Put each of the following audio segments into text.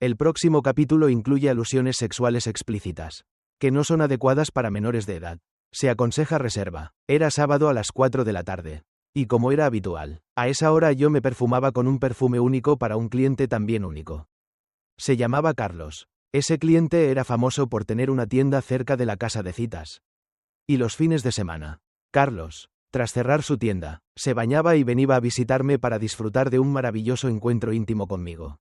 El próximo capítulo incluye alusiones sexuales explícitas, que no son adecuadas para menores de edad. Se aconseja reserva. Era sábado a las 4 de la tarde. Y como era habitual, a esa hora yo me perfumaba con un perfume único para un cliente también único. Se llamaba Carlos. Ese cliente era famoso por tener una tienda cerca de la casa de citas. Y los fines de semana, Carlos, tras cerrar su tienda, se bañaba y venía a visitarme para disfrutar de un maravilloso encuentro íntimo conmigo.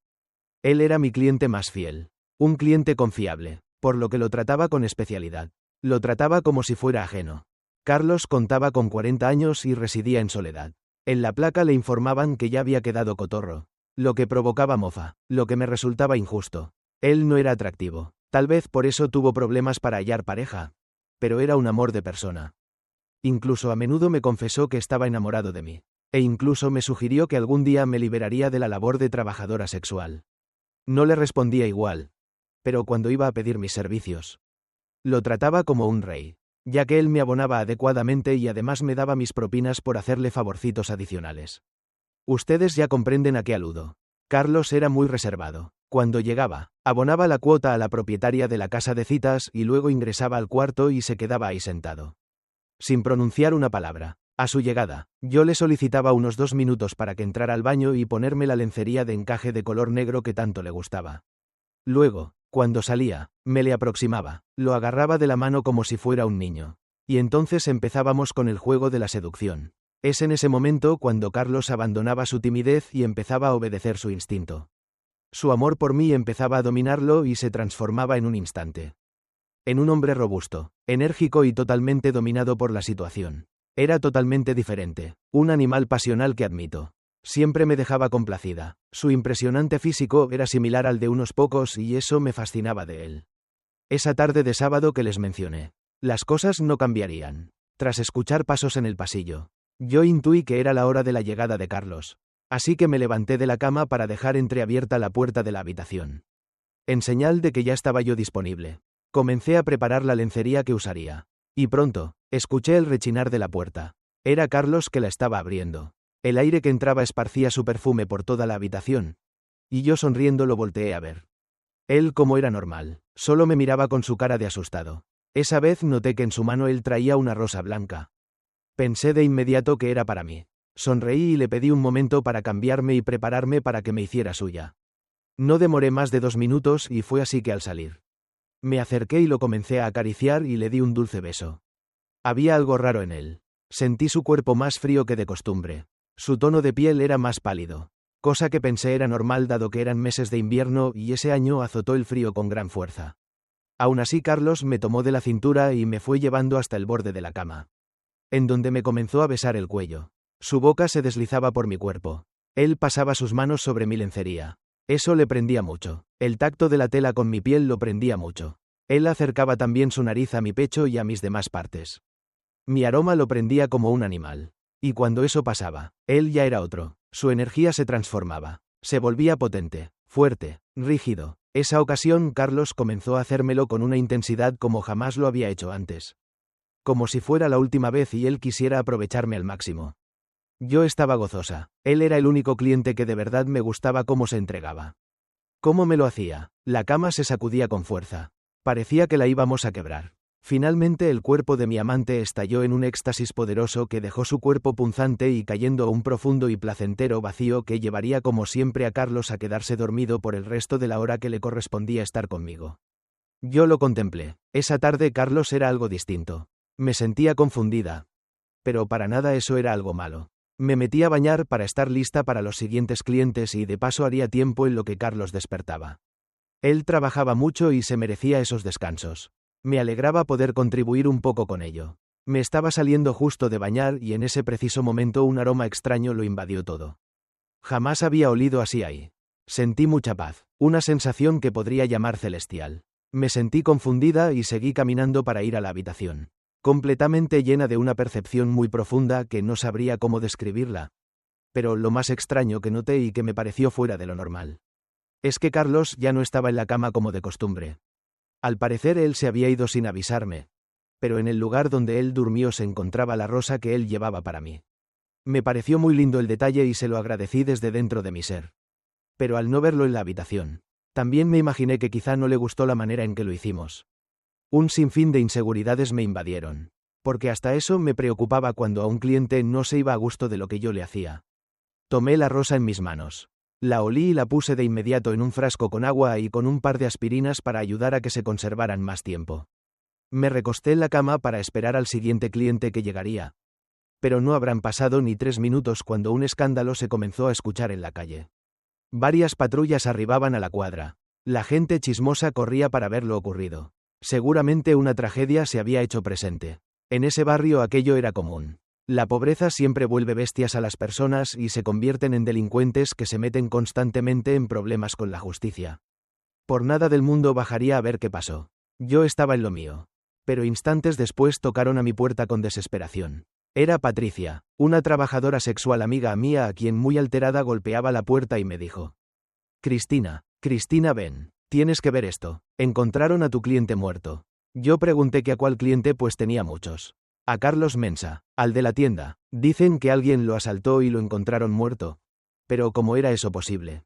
Él era mi cliente más fiel, un cliente confiable, por lo que lo trataba con especialidad. Lo trataba como si fuera ajeno. Carlos contaba con 40 años y residía en Soledad. En la placa le informaban que ya había quedado cotorro, lo que provocaba mofa, lo que me resultaba injusto. Él no era atractivo, tal vez por eso tuvo problemas para hallar pareja, pero era un amor de persona. Incluso a menudo me confesó que estaba enamorado de mí, e incluso me sugirió que algún día me liberaría de la labor de trabajadora sexual. No le respondía igual, pero cuando iba a pedir mis servicios, lo trataba como un rey, ya que él me abonaba adecuadamente y además me daba mis propinas por hacerle favorcitos adicionales. Ustedes ya comprenden a qué aludo. Carlos era muy reservado. Cuando llegaba, abonaba la cuota a la propietaria de la casa de citas y luego ingresaba al cuarto y se quedaba ahí sentado, sin pronunciar una palabra. A su llegada, yo le solicitaba unos 2 minutos para que entrara al baño y ponerme la lencería de encaje de color negro que tanto le gustaba. Luego, cuando salía, me le aproximaba, lo agarraba de la mano como si fuera un niño. Y entonces empezábamos con el juego de la seducción. Es en ese momento cuando Carlos abandonaba su timidez y empezaba a obedecer su instinto. Su amor por mí empezaba a dominarlo y se transformaba en un instante en un hombre robusto, enérgico y totalmente dominado por la situación. Era totalmente diferente, un animal pasional que admito. Siempre me dejaba complacida. Su impresionante físico era similar al de unos pocos y eso me fascinaba de él. Esa tarde de sábado que les mencioné, las cosas no cambiarían. Tras escuchar pasos en el pasillo, yo intuí que era la hora de la llegada de Carlos, así que me levanté de la cama para dejar entreabierta la puerta de la habitación. En señal de que ya estaba yo disponible, comencé a preparar la lencería que usaría. Y pronto, escuché el rechinar de la puerta. Era Carlos que la estaba abriendo. El aire que entraba esparcía su perfume por toda la habitación. Y yo sonriendo lo volteé a ver. Él, como era normal, solo me miraba con su cara de asustado. Esa vez noté que en su mano él traía una rosa blanca. Pensé de inmediato que era para mí. Sonreí y le pedí un momento para cambiarme y prepararme para que me hiciera suya. No demoré más de 2 minutos y fue así que al salir, me acerqué y lo comencé a acariciar y le di un dulce beso. Había algo raro en él. Sentí su cuerpo más frío que de costumbre. Su tono de piel era más pálido, cosa que pensé era normal dado que eran meses de invierno y ese año azotó el frío con gran fuerza. Aún así Carlos me tomó de la cintura y me fue llevando hasta el borde de la cama, en donde me comenzó a besar el cuello. Su boca se deslizaba por mi cuerpo. Él pasaba sus manos sobre mi lencería. Eso le prendía mucho. El tacto de la tela con mi piel lo prendía mucho. Él acercaba también su nariz a mi pecho y a mis demás partes. Mi aroma lo prendía como un animal. Y cuando eso pasaba, él ya era otro. Su energía se transformaba. Se volvía potente, fuerte, rígido. Esa ocasión Carlos comenzó a hacérmelo con una intensidad como jamás lo había hecho antes. Como si fuera la última vez y él quisiera aprovecharme al máximo. Yo estaba gozosa. Él era el único cliente que de verdad me gustaba cómo se entregaba. ¿Cómo me lo hacía? La cama se sacudía con fuerza. Parecía que la íbamos a quebrar. Finalmente el cuerpo de mi amante estalló en un éxtasis poderoso que dejó su cuerpo punzante y cayendo a un profundo y placentero vacío que llevaría como siempre a Carlos a quedarse dormido por el resto de la hora que le correspondía estar conmigo. Yo lo contemplé. Esa tarde Carlos era algo distinto. Me sentía confundida. Pero para nada eso era algo malo. Me metí a bañar para estar lista para los siguientes clientes y de paso haría tiempo en lo que Carlos despertaba. Él trabajaba mucho y se merecía esos descansos. Me alegraba poder contribuir un poco con ello. Me estaba saliendo justo de bañar y en ese preciso momento un aroma extraño lo invadió todo. Jamás había olido así ahí. Sentí mucha paz, una sensación que podría llamar celestial. Me sentí confundida y seguí caminando para ir a la habitación, completamente llena de una percepción muy profunda que no sabría cómo describirla. Pero lo más extraño que noté y que me pareció fuera de lo normal es que Carlos ya no estaba en la cama como de costumbre. Al parecer él se había ido sin avisarme, pero en el lugar donde él durmió se encontraba la rosa que él llevaba para mí. Me pareció muy lindo el detalle y se lo agradecí desde dentro de mi ser. Pero al no verlo en la habitación, También me imaginé que quizá no le gustó la manera en que lo hicimos. Un sinfín de inseguridades me invadieron. Porque hasta eso me preocupaba cuando a un cliente no se iba a gusto de lo que yo le hacía. Tomé la rosa en mis manos. La olí y la puse de inmediato en un frasco con agua y con un par de aspirinas para ayudar a que se conservaran más tiempo. Me recosté en la cama para esperar al siguiente cliente que llegaría. Pero no habrán pasado ni 3 minutos cuando un escándalo se comenzó a escuchar en la calle. Varias patrullas arribaban a la cuadra. La gente chismosa corría para ver lo ocurrido. Seguramente una tragedia se había hecho presente. En ese barrio aquello era común. La pobreza siempre vuelve bestias a las personas y se convierten en delincuentes que se meten constantemente en problemas con la justicia. Por nada del mundo bajaría a ver qué pasó. Yo estaba en lo mío. Pero instantes después tocaron a mi puerta con desesperación. Era Patricia, una trabajadora sexual amiga mía a quien muy alterada golpeaba la puerta y me dijo: Cristina, ven, tienes que ver esto. Encontraron a tu cliente muerto. Yo pregunté que a cuál cliente, pues tenía muchos. A Carlos Mensa, al de la tienda. Dicen que alguien lo asaltó y lo encontraron muerto. Pero ¿cómo era eso posible?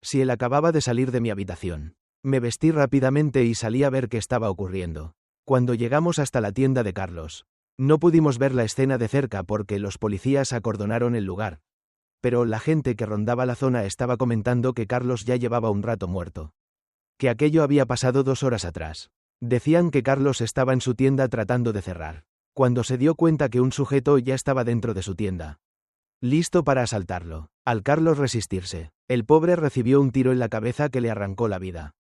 Si él acababa de salir de mi habitación. Me vestí rápidamente y salí a ver qué estaba ocurriendo. Cuando llegamos hasta la tienda de Carlos, no pudimos ver la escena de cerca porque los policías acordonaron el lugar. Pero la gente que rondaba la zona estaba comentando que Carlos ya llevaba un rato muerto. Que aquello había pasado 2 horas atrás. Decían que Carlos estaba en su tienda tratando de cerrar, cuando se dio cuenta que un sujeto ya estaba dentro de su tienda, listo para asaltarlo. Al Carlos resistirse, el pobre recibió un tiro en la cabeza que le arrancó la vida.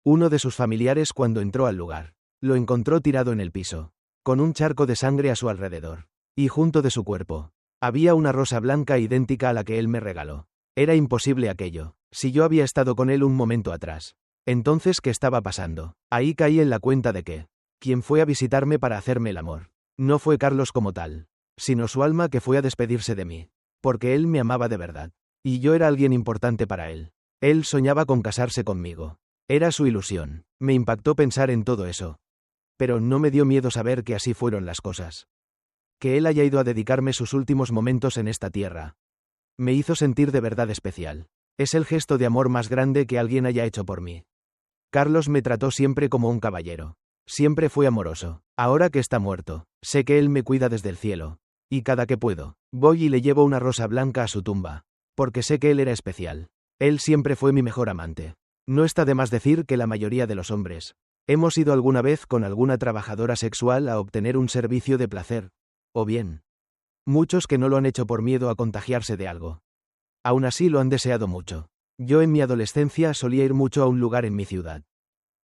Uno de sus familiares, cuando entró al lugar, lo encontró tirado en el piso, con un charco de sangre a su alrededor. Y junto de su cuerpo, había una rosa blanca idéntica a la que él me regaló. Era imposible aquello, si yo había estado con él un momento atrás. Entonces, ¿qué estaba pasando? Ahí caí en la cuenta de que quien fue a visitarme para hacerme el amor no fue Carlos como tal, sino su alma que fue a despedirse de mí. Porque él me amaba de verdad. Y yo era alguien importante para él. Él soñaba con casarse conmigo. Era su ilusión. Me impactó pensar en todo eso. Pero no me dio miedo saber que así fueron las cosas. Que él haya ido a dedicarme sus últimos momentos en esta tierra. Me hizo sentir de verdad especial. Es el gesto de amor más grande que alguien haya hecho por mí. Carlos me trató siempre como un caballero. Siempre fue amoroso. Ahora que está muerto, sé que él me cuida desde el cielo. Y cada que puedo, voy y le llevo una rosa blanca a su tumba. Porque sé que él era especial. Él siempre fue mi mejor amante. No está de más decir que la mayoría de los hombres hemos ido alguna vez con alguna trabajadora sexual a obtener un servicio de placer. O bien, muchos que no lo han hecho por miedo a contagiarse de algo. Aún así lo han deseado mucho. Yo en mi adolescencia solía ir mucho a un lugar en mi ciudad,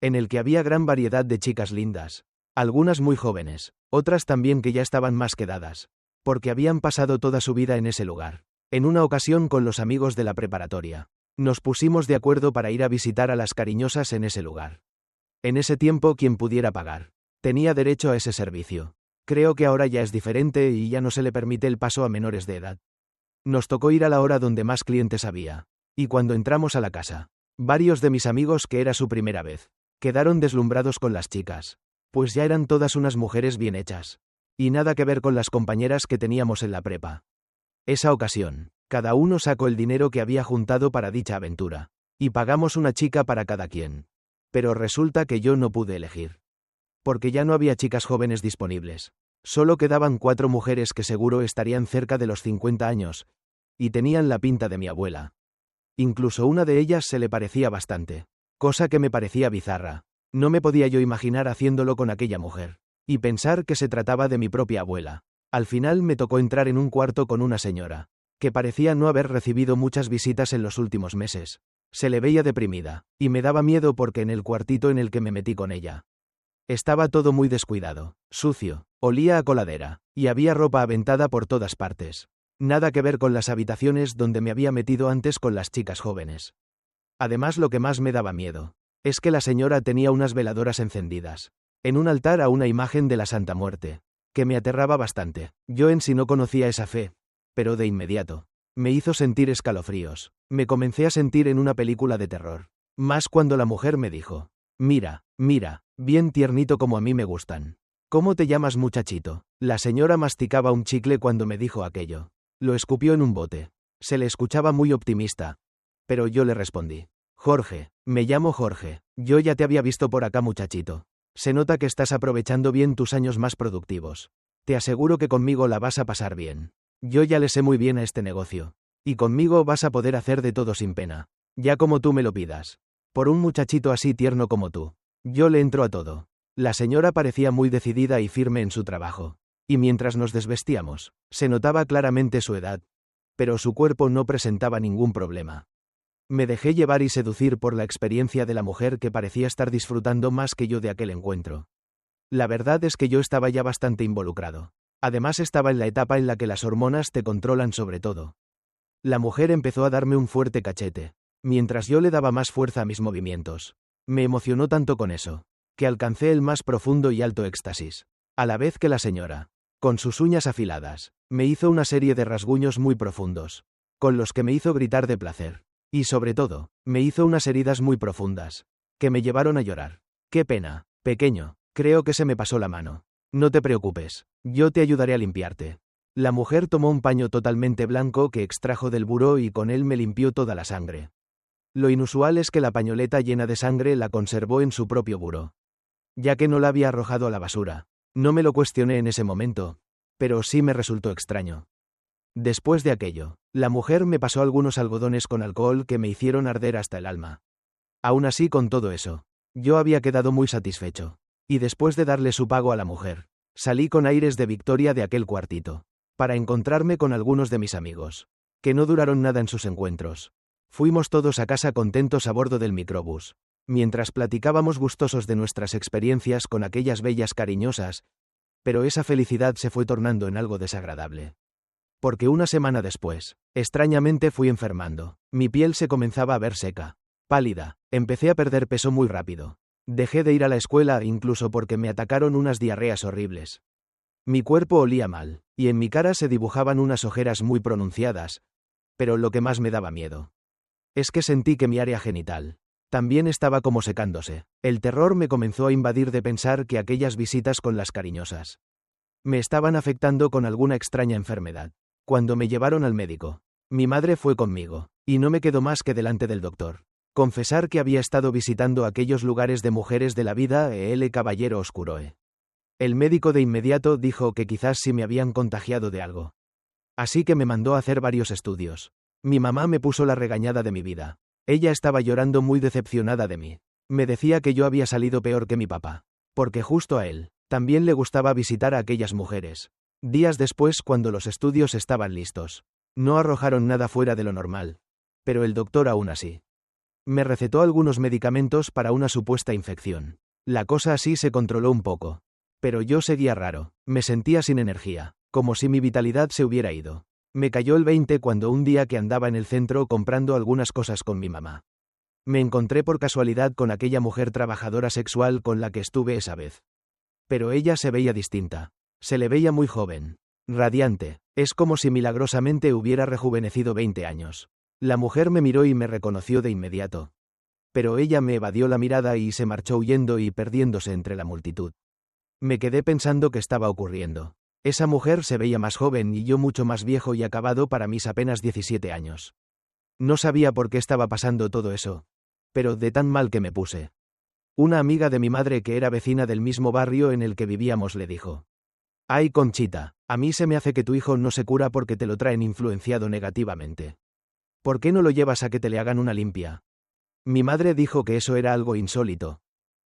en el que había gran variedad de chicas lindas. Algunas muy jóvenes, otras también que ya estaban más quedadas, porque habían pasado toda su vida en ese lugar. En una ocasión con los amigos de la preparatoria, nos pusimos de acuerdo para ir a visitar a las cariñosas en ese lugar. En ese tiempo quien pudiera pagar tenía derecho a ese servicio. Creo que ahora ya es diferente y ya no se le permite el paso a menores de edad. Nos tocó ir a la hora donde más clientes había. Y cuando entramos a la casa, varios de mis amigos, que era su primera vez, quedaron deslumbrados con las chicas. Pues ya eran todas unas mujeres bien hechas. Y nada que ver con las compañeras que teníamos en la prepa. Esa ocasión, cada uno sacó el dinero que había juntado para dicha aventura. Y pagamos una chica para cada quien. Pero resulta que yo no pude elegir. Porque ya no había chicas jóvenes disponibles. Solo quedaban 4 mujeres que seguro estarían cerca de los 50 años. Y tenían la pinta de mi abuela. Incluso una de ellas se le parecía bastante. Cosa que me parecía bizarra. No me podía yo imaginar haciéndolo con aquella mujer. Y pensar que se trataba de mi propia abuela. Al final me tocó entrar en un cuarto con una señora, que parecía no haber recibido muchas visitas en los últimos meses. Se le veía deprimida, y me daba miedo porque en el cuartito en el que me metí con ella, estaba todo muy descuidado, sucio, olía a coladera, y había ropa aventada por todas partes. Nada que ver con las habitaciones donde me había metido antes con las chicas jóvenes. Además, lo que más me daba miedo es que la señora tenía unas veladoras encendidas en un altar a una imagen de la Santa Muerte, que me aterraba bastante. Yo en sí no conocía esa fe, pero de inmediato me hizo sentir escalofríos. Me comencé a sentir en una película de terror. Más cuando la mujer me dijo: mira, bien tiernito como a mí me gustan. ¿Cómo te llamas, muchachito? La señora masticaba un chicle cuando me dijo aquello. Lo escupió en un bote. Se le escuchaba muy optimista. Pero yo le respondí: Jorge, Me llamo Jorge. Yo ya te había visto por acá, muchachito. Se nota que estás aprovechando bien tus años más productivos. Te aseguro que conmigo la vas a pasar bien. Yo ya le sé muy bien a este negocio. Y conmigo vas a poder hacer de todo sin pena. Ya como tú me lo pidas. Por un muchachito así tierno como tú. Yo le entro a todo. La señora parecía muy decidida y firme en su trabajo. Y mientras nos desvestíamos, se notaba claramente su edad. Pero su cuerpo no presentaba ningún problema. Me dejé llevar y seducir por la experiencia de la mujer que parecía estar disfrutando más que yo de aquel encuentro. La verdad es que yo estaba ya bastante involucrado. Además estaba en la etapa en la que las hormonas te controlan sobre todo. La mujer empezó a darme un fuerte cachete, mientras yo le daba más fuerza a mis movimientos. Me emocionó tanto con eso, que alcancé el más profundo y alto éxtasis. A la vez que la señora, con sus uñas afiladas, me hizo una serie de rasguños muy profundos, con los que me hizo gritar de placer. Y sobre todo, me hizo unas heridas muy profundas, que me llevaron a llorar. Qué pena, pequeño, creo que se me pasó la mano. No te preocupes, yo te ayudaré a limpiarte. La mujer tomó un paño totalmente blanco que extrajo del buró y con él me limpió toda la sangre. Lo inusual es que la pañoleta llena de sangre la conservó en su propio buró, ya que no la había arrojado a la basura. No me lo cuestioné en ese momento, pero sí me resultó extraño. Después de aquello, la mujer me pasó algunos algodones con alcohol que me hicieron arder hasta el alma. Aún así, con todo eso, yo había quedado muy satisfecho. Y después de darle su pago a la mujer, salí con aires de victoria de aquel cuartito, para encontrarme con algunos de mis amigos, que no duraron nada en sus encuentros. Fuimos todos a casa contentos a bordo del microbús, mientras platicábamos gustosos de nuestras experiencias con aquellas bellas cariñosas, pero esa felicidad se fue tornando en algo desagradable. Porque una semana después, extrañamente fui enfermando. Mi piel se comenzaba a ver seca, pálida, empecé a perder peso muy rápido. Dejé de ir a la escuela incluso porque me atacaron unas diarreas horribles. Mi cuerpo olía mal, y en mi cara se dibujaban unas ojeras muy pronunciadas, pero lo que más me daba miedo es que sentí que mi área genital también estaba como secándose. El terror me comenzó a invadir de pensar que aquellas visitas con las cariñosas me estaban afectando con alguna extraña enfermedad. Cuando me llevaron al médico, mi madre fue conmigo, y no me quedó más que delante del doctor confesar que había estado visitando aquellos lugares de mujeres de la vida el caballero oscuroe. El médico de inmediato dijo que quizás sí me habían contagiado de algo. Así que me mandó a hacer varios estudios. Mi mamá me puso la regañada de mi vida. Ella estaba llorando muy decepcionada de mí. Me decía que yo había salido peor que mi papá, porque justo a él también le gustaba visitar a aquellas mujeres. Días después, cuando los estudios estaban listos, no arrojaron nada fuera de lo normal. Pero el doctor aún así me recetó algunos medicamentos para una supuesta infección. La cosa así se controló un poco. Pero yo seguía raro, me sentía sin energía, como si mi vitalidad se hubiera ido. Me cayó el 20 cuando un día que andaba en el centro comprando algunas cosas con mi mamá, me encontré por casualidad con aquella mujer trabajadora sexual con la que estuve esa vez. Pero ella se veía distinta. Se le veía muy joven, radiante, es como si milagrosamente hubiera rejuvenecido 20 años. La mujer me miró y me reconoció de inmediato. Pero ella me evadió la mirada y se marchó huyendo y perdiéndose entre la multitud. Me quedé pensando qué estaba ocurriendo. Esa mujer se veía más joven y yo mucho más viejo y acabado para mis apenas 17 años. No sabía por qué estaba pasando todo eso, pero de tan mal que me puse. Una amiga de mi madre que era vecina del mismo barrio en el que vivíamos le dijo: «Ay, Conchita, a mí se me hace que tu hijo no se cura porque te lo traen influenciado negativamente. ¿Por qué no lo llevas a que te le hagan una limpia?» Mi madre dijo que eso era algo insólito.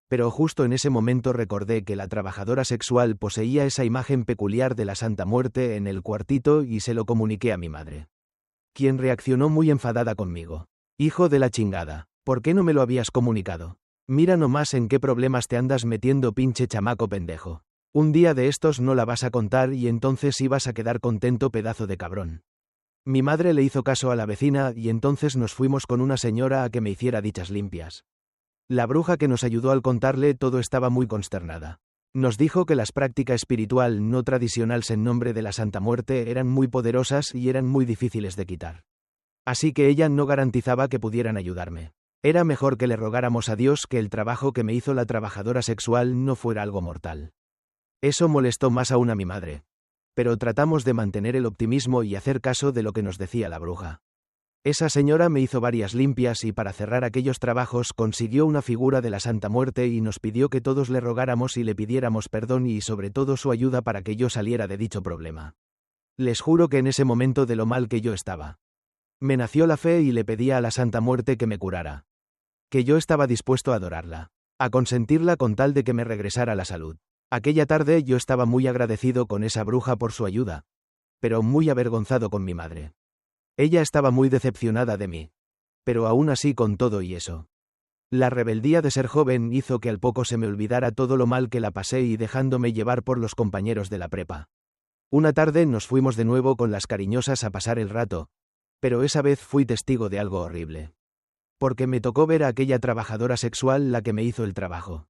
Pero justo en ese momento recordé que la trabajadora sexual poseía esa imagen peculiar de la Santa Muerte en el cuartito y se lo comuniqué a mi madre, quien reaccionó muy enfadada conmigo. «Hijo de la chingada, ¿por qué no me lo habías comunicado? Mira nomás en qué problemas te andas metiendo, pinche chamaco pendejo. Un día de estos no la vas a contar y entonces ibas a quedar contento, pedazo de cabrón». Mi madre le hizo caso a la vecina y entonces nos fuimos con una señora a que me hiciera dichas limpias. La bruja que nos ayudó al contarle todo estaba muy consternada. Nos dijo que las prácticas espiritual no tradicionales en nombre de la Santa Muerte eran muy poderosas y eran muy difíciles de quitar. Así que ella no garantizaba que pudieran ayudarme. Era mejor que le rogáramos a Dios que el trabajo que me hizo la trabajadora sexual no fuera algo mortal. Eso molestó más aún a mi madre. Pero tratamos de mantener el optimismo y hacer caso de lo que nos decía la bruja. Esa señora me hizo varias limpias y para cerrar aquellos trabajos consiguió una figura de la Santa Muerte y nos pidió que todos le rogáramos y le pidiéramos perdón y sobre todo su ayuda para que yo saliera de dicho problema. Les juro que en ese momento de lo mal que yo estaba, me nació la fe y le pedía a la Santa Muerte que me curara. Que yo estaba dispuesto a adorarla, a consentirla con tal de que me regresara la salud. Aquella tarde yo estaba muy agradecido con esa bruja por su ayuda, pero muy avergonzado con mi madre. Ella estaba muy decepcionada de mí. Pero aún así con todo y eso, la rebeldía de ser joven hizo que al poco se me olvidara todo lo mal que la pasé y dejándome llevar por los compañeros de la prepa. Una tarde nos fuimos de nuevo con las cariñosas a pasar el rato, pero esa vez fui testigo de algo horrible. Porque me tocó ver a aquella trabajadora sexual la que me hizo el trabajo.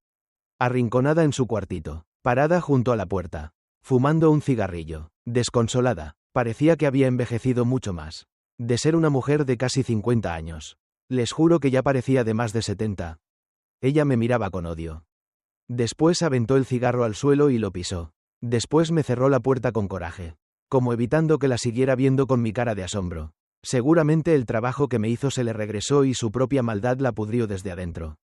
Arrinconada en su cuartito, parada junto a la puerta, fumando un cigarrillo, desconsolada, parecía que había envejecido mucho más. De ser una mujer de casi 50 años. Les juro que ya parecía de más de 70. Ella me miraba con odio. Después aventó el cigarro al suelo y lo pisó. Después me cerró la puerta con coraje, como evitando que la siguiera viendo con mi cara de asombro. Seguramente el trabajo que me hizo se le regresó y su propia maldad la pudrió desde adentro.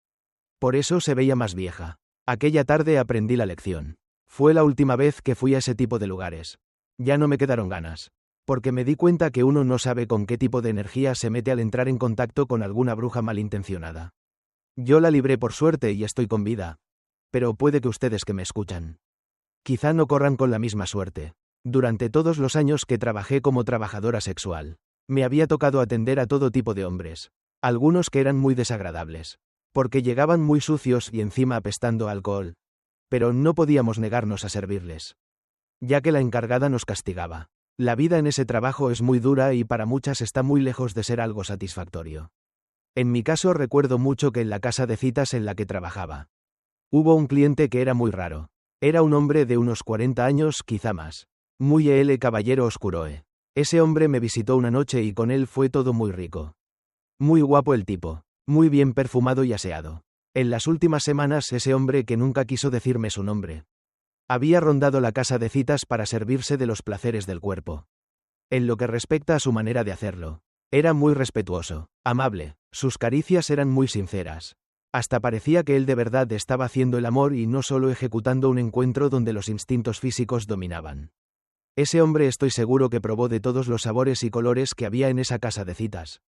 Por eso se veía más vieja. Aquella tarde aprendí la lección. Fue la última vez que fui a ese tipo de lugares. Ya no me quedaron ganas. Porque me di cuenta que uno no sabe con qué tipo de energía se mete al entrar en contacto con alguna bruja malintencionada. Yo la libré por suerte y estoy con vida. Pero puede que ustedes que me escuchan, quizá no corran con la misma suerte. Durante todos los años que trabajé como trabajadora sexual, me había tocado atender a todo tipo de hombres. Algunos que eran muy desagradables, porque llegaban muy sucios y encima apestando a alcohol. Pero no podíamos negarnos a servirles, ya que la encargada nos castigaba. La vida en ese trabajo es muy dura y para muchas está muy lejos de ser algo satisfactorio. En mi caso recuerdo mucho que en la casa de citas en la que trabajaba, hubo un cliente que era muy raro. Era un hombre de unos 40 años, quizá más. Muy caballero oscuroe. Ese hombre me visitó una noche y con él fue todo muy rico. Muy guapo el tipo, muy bien perfumado y aseado. En las últimas semanas ese hombre que nunca quiso decirme su nombre, había rondado la casa de citas para servirse de los placeres del cuerpo. En lo que respecta a su manera de hacerlo, era muy respetuoso, amable, sus caricias eran muy sinceras. Hasta parecía que él de verdad estaba haciendo el amor y no solo ejecutando un encuentro donde los instintos físicos dominaban. Ese hombre estoy seguro que probó de todos los sabores y colores que había en esa casa de citas.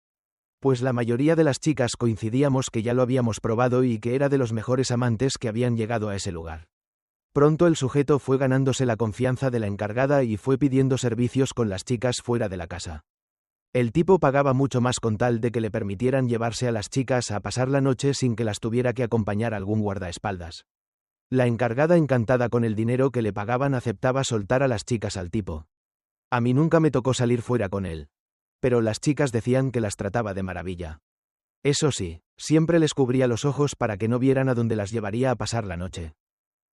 Pues la mayoría de las chicas coincidíamos que ya lo habíamos probado y que era de los mejores amantes que habían llegado a ese lugar. Pronto el sujeto fue ganándose la confianza de la encargada y fue pidiendo servicios con las chicas fuera de la casa. El tipo pagaba mucho más con tal de que le permitieran llevarse a las chicas a pasar la noche sin que las tuviera que acompañar algún guardaespaldas. La encargada, encantada con el dinero que le pagaban, aceptaba soltar a las chicas al tipo. A mí nunca me tocó salir fuera con él. Pero las chicas decían que las trataba de maravilla. Eso sí, siempre les cubría los ojos para que no vieran a dónde las llevaría a pasar la noche.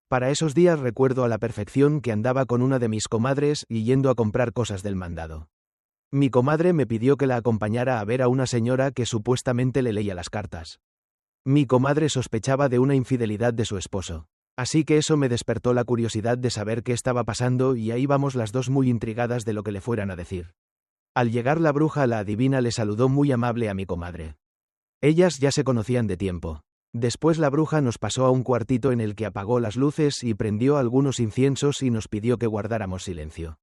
Para esos días recuerdo a la perfección que andaba con una de mis comadres y yendo a comprar cosas del mandado. Mi comadre me pidió que la acompañara a ver a una señora que supuestamente le leía las cartas. Mi comadre sospechaba de una infidelidad de su esposo, así que eso me despertó la curiosidad de saber qué estaba pasando y ahí vamos las dos muy intrigadas de lo que le fueran a decir. Al llegar la bruja, la adivina le saludó muy amable a mi comadre. Ellas ya se conocían de tiempo. Después la bruja nos pasó a un cuartito en el que apagó las luces y prendió algunos inciensos y nos pidió que guardáramos silencio.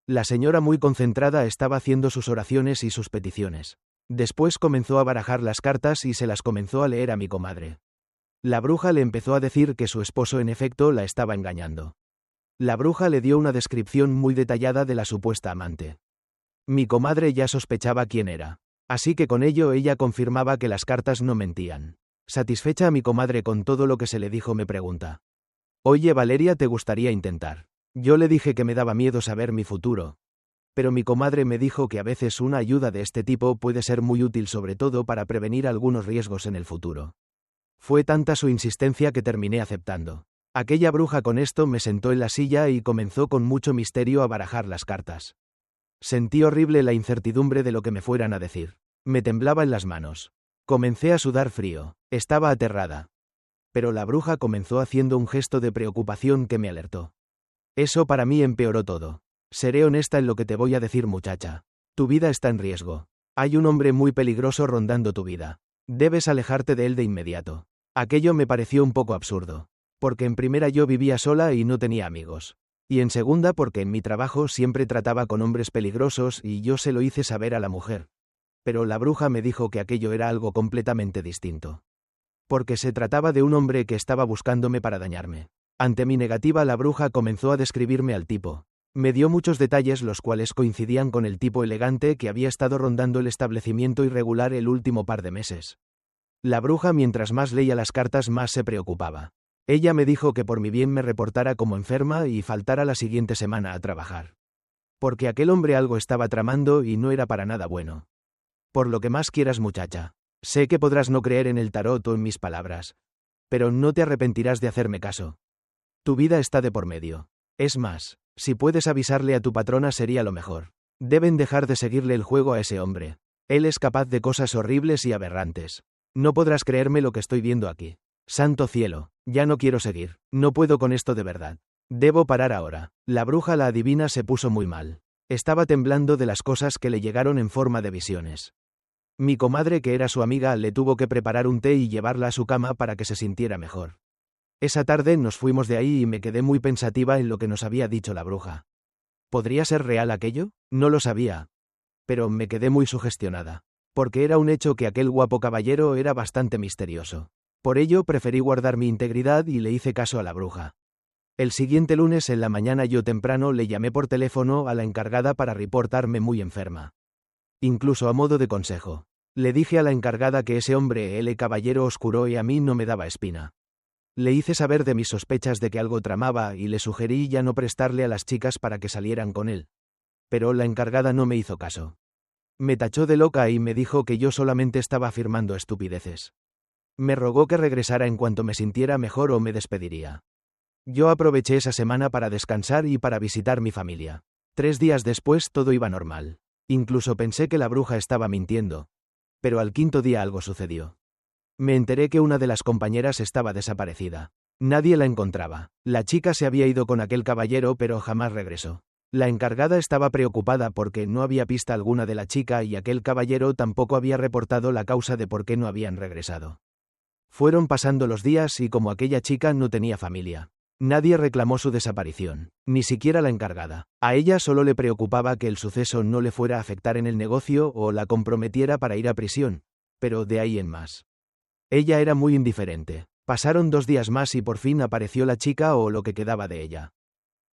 La señora, muy concentrada, estaba haciendo sus oraciones y sus peticiones. Después comenzó a barajar las cartas y se las comenzó a leer a mi comadre. La bruja le empezó a decir que su esposo en efecto la estaba engañando. La bruja le dio una descripción muy detallada de la supuesta amante. Mi comadre ya sospechaba quién era, así que con ello ella confirmaba que las cartas no mentían. Satisfecha a mi comadre con todo lo que se le dijo, me pregunta: «Oye Valeria, ¿te gustaría intentar?». Yo le dije que me daba miedo saber mi futuro. Pero mi comadre me dijo que a veces una ayuda de este tipo puede ser muy útil, sobre todo para prevenir algunos riesgos en el futuro. Fue tanta su insistencia que terminé aceptando. Aquella bruja con esto me sentó en la silla y comenzó con mucho misterio a barajar las cartas. Sentí horrible la incertidumbre de lo que me fueran a decir. Me temblaban las manos. Comencé a sudar frío. Estaba aterrada. Pero la bruja comenzó haciendo un gesto de preocupación que me alertó. Eso para mí empeoró todo. Seré honesta en lo que te voy a decir, muchacha. Tu vida está en riesgo. Hay un hombre muy peligroso rondando tu vida. Debes alejarte de él de inmediato. Aquello me pareció un poco absurdo. Porque en primera yo vivía sola y no tenía amigos. Y en segunda porque en mi trabajo siempre trataba con hombres peligrosos y yo se lo hice saber a la mujer. Pero la bruja me dijo que aquello era algo completamente distinto. Porque se trataba de un hombre que estaba buscándome para dañarme. Ante mi negativa, la bruja comenzó a describirme al tipo. Me dio muchos detalles los cuales coincidían con el tipo elegante que había estado rondando el establecimiento irregular el último par de meses. La bruja, mientras más leía las cartas, más se preocupaba. Ella me dijo que por mi bien me reportara como enferma y faltara la siguiente semana a trabajar. Porque aquel hombre algo estaba tramando y no era para nada bueno. Por lo que más quieras, muchacha. Sé que podrás no creer en el tarot o en mis palabras. Pero no te arrepentirás de hacerme caso. Tu vida está de por medio. Es más, si puedes avisarle a tu patrona sería lo mejor. Deben dejar de seguirle el juego a ese hombre. Él es capaz de cosas horribles y aberrantes. No podrás creerme lo que estoy viendo aquí. Santo cielo, ya no quiero seguir. No puedo con esto de verdad. Debo parar ahora. La bruja, la adivina, se puso muy mal. Estaba temblando de las cosas que le llegaron en forma de visiones. Mi comadre, que era su amiga, le tuvo que preparar un té y llevarla a su cama para que se sintiera mejor. Esa tarde nos fuimos de ahí y me quedé muy pensativa en lo que nos había dicho la bruja. ¿Podría ser real aquello? No lo sabía. Pero me quedé muy sugestionada. Porque era un hecho que aquel guapo caballero era bastante misterioso. Por ello preferí guardar mi integridad y le hice caso a la bruja. El siguiente lunes en la mañana yo temprano le llamé por teléfono a la encargada para reportarme muy enferma. Incluso a modo de consejo. Le dije a la encargada que ese hombre, el caballero oscuro, y a mí no me daba espina. Le hice saber de mis sospechas de que algo tramaba y le sugerí ya no prestarle a las chicas para que salieran con él. Pero la encargada no me hizo caso. Me tachó de loca y me dijo que yo solamente estaba afirmando estupideces. Me rogó que regresara en cuanto me sintiera mejor o me despediría. Yo aproveché esa semana para descansar y para visitar mi familia. 3 días después todo iba normal. Incluso pensé que la bruja estaba mintiendo. Pero al 5.º día algo sucedió. Me enteré que una de las compañeras estaba desaparecida. Nadie la encontraba. La chica se había ido con aquel caballero pero jamás regresó. La encargada estaba preocupada porque no había pista alguna de la chica y aquel caballero tampoco había reportado la causa de por qué no habían regresado. Fueron pasando los días y como aquella chica no tenía familia, nadie reclamó su desaparición, ni siquiera la encargada. A ella solo le preocupaba que el suceso no le fuera a afectar en el negocio o la comprometiera para ir a prisión, pero de ahí en más. Ella era muy indiferente. Pasaron 2 días más y por fin apareció la chica o lo que quedaba de ella.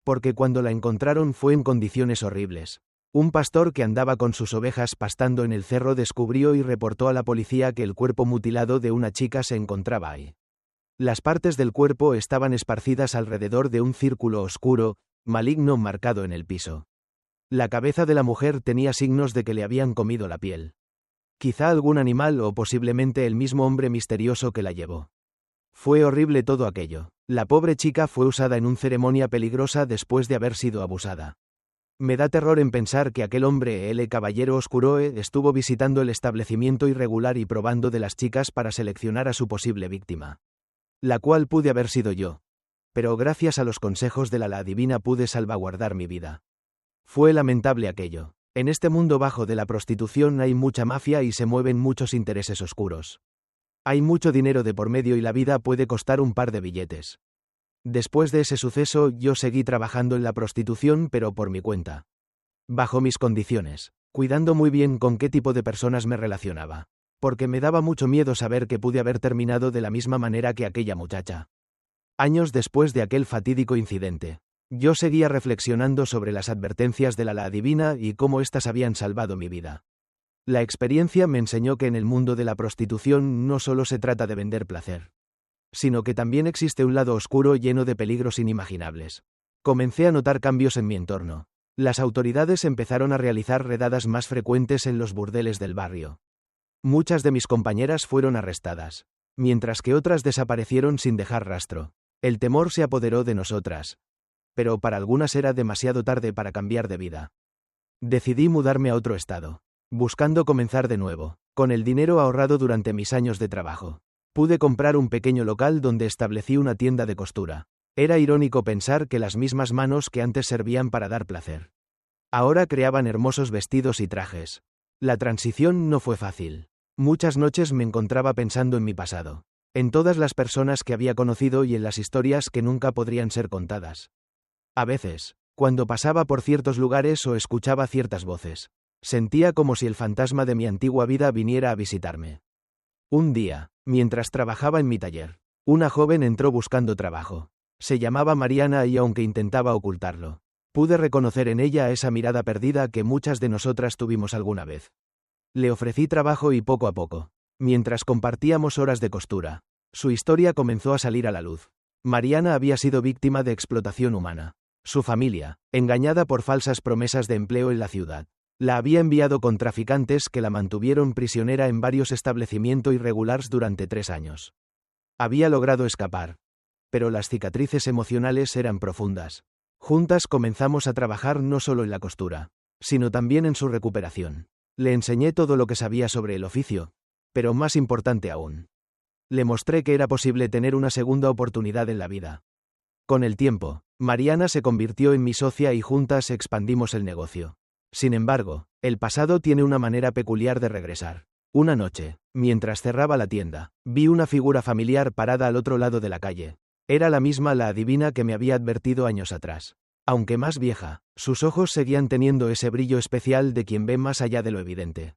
Porque cuando la encontraron fue en condiciones horribles. Un pastor que andaba con sus ovejas pastando en el cerro descubrió y reportó a la policía que el cuerpo mutilado de una chica se encontraba ahí. Las partes del cuerpo estaban esparcidas alrededor de un círculo oscuro, maligno marcado en el piso. La cabeza de la mujer tenía signos de que le habían comido la piel. Quizá algún animal o posiblemente el mismo hombre misterioso que la llevó. Fue horrible todo aquello. La pobre chica fue usada en una ceremonia peligrosa después de haber sido abusada. Me da terror en pensar que aquel hombre, el caballero oscuro, estuvo visitando el establecimiento irregular y probando de las chicas para seleccionar a su posible víctima. La cual pude haber sido yo. Pero gracias a los consejos de la adivina pude salvaguardar mi vida. Fue lamentable aquello. En este mundo bajo de la prostitución hay mucha mafia y se mueven muchos intereses oscuros. Hay mucho dinero de por medio y la vida puede costar un par de billetes. Después de ese suceso yo seguí trabajando en la prostitución pero por mi cuenta. Bajo mis condiciones, cuidando muy bien con qué tipo de personas me relacionaba. Porque me daba mucho miedo saber que pude haber terminado de la misma manera que aquella muchacha. Años después de aquel fatídico incidente, yo seguía reflexionando sobre las advertencias de la adivina y cómo éstas habían salvado mi vida. La experiencia me enseñó que en el mundo de la prostitución no solo se trata de vender placer, sino que también existe un lado oscuro lleno de peligros inimaginables. Comencé a notar cambios en mi entorno. Las autoridades empezaron a realizar redadas más frecuentes en los burdeles del barrio. Muchas de mis compañeras fueron arrestadas, mientras que otras desaparecieron sin dejar rastro. El temor se apoderó de nosotras. Pero para algunas era demasiado tarde para cambiar de vida. Decidí mudarme a otro estado, buscando comenzar de nuevo. Con el dinero ahorrado durante mis años de trabajo, pude comprar un pequeño local donde establecí una tienda de costura. Era irónico pensar que las mismas manos que antes servían para dar placer, ahora creaban hermosos vestidos y trajes. La transición no fue fácil. Muchas noches me encontraba pensando en mi pasado, en todas las personas que había conocido y en las historias que nunca podrían ser contadas. A veces, cuando pasaba por ciertos lugares o escuchaba ciertas voces, sentía como si el fantasma de mi antigua vida viniera a visitarme. Un día, mientras trabajaba en mi taller, una joven entró buscando trabajo. Se llamaba Mariana y aunque intentaba ocultarlo, pude reconocer en ella esa mirada perdida que muchas de nosotras tuvimos alguna vez. Le ofrecí trabajo y poco a poco, mientras compartíamos horas de costura, su historia comenzó a salir a la luz. Mariana había sido víctima de explotación humana. Su familia, engañada por falsas promesas de empleo en la ciudad, la había enviado con traficantes que la mantuvieron prisionera en varios establecimientos irregulares durante 3 años. Había logrado escapar, pero las cicatrices emocionales eran profundas. Juntas comenzamos a trabajar no solo en la costura, sino también en su recuperación. Le enseñé todo lo que sabía sobre el oficio, pero más importante aún, le mostré que era posible tener una segunda oportunidad en la vida. Con el tiempo, Mariana se convirtió en mi socia y juntas expandimos el negocio. Sin embargo, el pasado tiene una manera peculiar de regresar. Una noche, mientras cerraba la tienda, vi una figura familiar parada al otro lado de la calle. Era la misma la adivina que me había advertido años atrás. Aunque más vieja, sus ojos seguían teniendo ese brillo especial de quien ve más allá de lo evidente.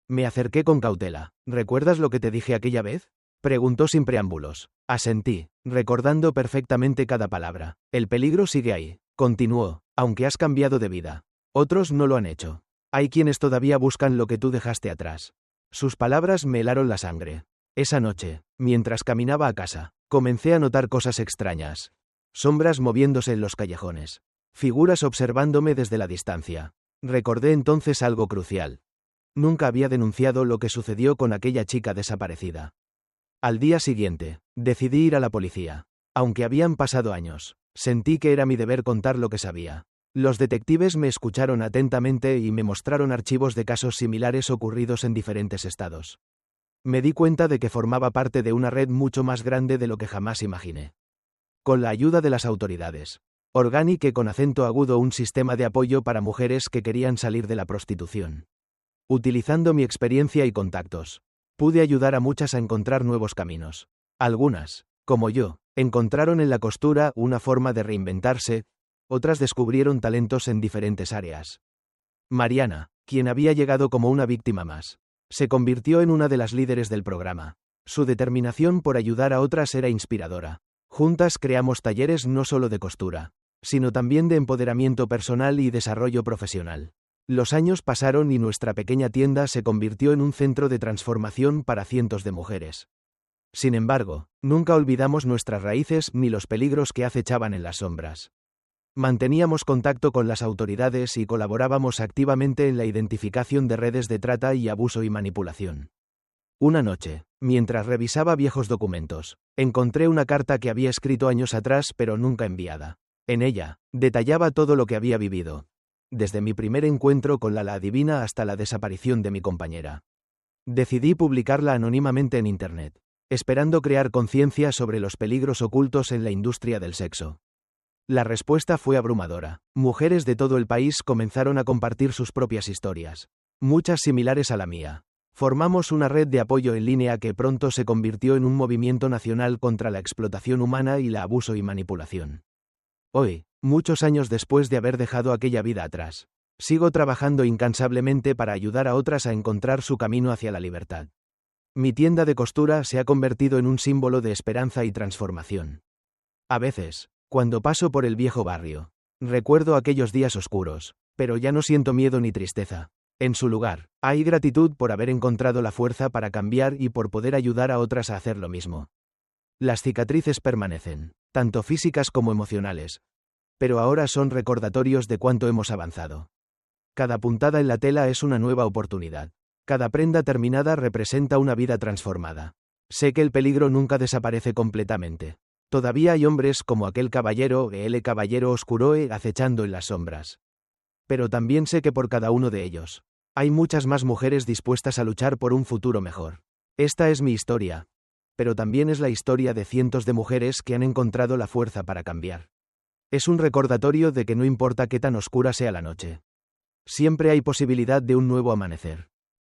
Me acerqué con cautela. ¿Recuerdas lo que te dije aquella vez? Preguntó sin preámbulos. Asentí, recordando perfectamente cada palabra. El peligro sigue ahí, continuó, aunque has cambiado de vida. Otros no lo han hecho. Hay quienes todavía buscan lo que tú dejaste atrás. Sus palabras me helaron la sangre. Esa noche, mientras caminaba a casa, comencé a notar cosas extrañas. Sombras moviéndose en los callejones. Figuras observándome desde la distancia. Recordé entonces algo crucial. Nunca había denunciado lo que sucedió con aquella chica desaparecida. Al día siguiente, decidí ir a la policía. Aunque habían pasado años, sentí que era mi deber contar lo que sabía. Los detectives me escucharon atentamente y me mostraron archivos de casos similares ocurridos en diferentes estados. Me di cuenta de que formaba parte de una red mucho más grande de lo que jamás imaginé. Con la ayuda de las autoridades, organiqué con acento agudo un sistema de apoyo para mujeres que querían salir de la prostitución. Utilizando mi experiencia y contactos, pude ayudar a muchas a encontrar nuevos caminos. Algunas, como yo, encontraron en la costura una forma de reinventarse, otras descubrieron talentos en diferentes áreas. Mariana, quien había llegado como una víctima más, se convirtió en una de las líderes del programa. Su determinación por ayudar a otras era inspiradora. Juntas creamos talleres no solo de costura, sino también de empoderamiento personal y desarrollo profesional. Los años pasaron y nuestra pequeña tienda se convirtió en un centro de transformación para cientos de mujeres. Sin embargo, nunca olvidamos nuestras raíces ni los peligros que acechaban en las sombras. Manteníamos contacto con las autoridades y colaborábamos activamente en la identificación de redes de trata y abuso y manipulación. Una noche, mientras revisaba viejos documentos, encontré una carta que había escrito años atrás pero nunca enviada. En ella, detallaba todo lo que había vivido, desde mi primer encuentro con la adivina hasta la desaparición de mi compañera. Decidí publicarla anónimamente en Internet, esperando crear conciencia sobre los peligros ocultos en la industria del sexo. La respuesta fue abrumadora. Mujeres de todo el país comenzaron a compartir sus propias historias, muchas similares a la mía. Formamos una red de apoyo en línea que pronto se convirtió en un movimiento nacional contra la explotación humana y el abuso y manipulación. Hoy, muchos años después de haber dejado aquella vida atrás, sigo trabajando incansablemente para ayudar a otras a encontrar su camino hacia la libertad. Mi tienda de costura se ha convertido en un símbolo de esperanza y transformación. A veces, cuando paso por el viejo barrio, recuerdo aquellos días oscuros, pero ya no siento miedo ni tristeza. En su lugar, hay gratitud por haber encontrado la fuerza para cambiar y por poder ayudar a otras a hacer lo mismo. Las cicatrices permanecen, tanto físicas como emocionales, pero ahora son recordatorios de cuánto hemos avanzado. Cada puntada en la tela es una nueva oportunidad. Cada prenda terminada representa una vida transformada. Sé que el peligro nunca desaparece completamente. Todavía hay hombres como aquel caballero, el caballero oscuro, acechando en las sombras. Pero también sé que por cada uno de ellos, hay muchas más mujeres dispuestas a luchar por un futuro mejor. Esta es mi historia, pero también es la historia de cientos de mujeres que han encontrado la fuerza para cambiar. Es un recordatorio de que no importa qué tan oscura sea la noche, siempre hay posibilidad de un nuevo amanecer.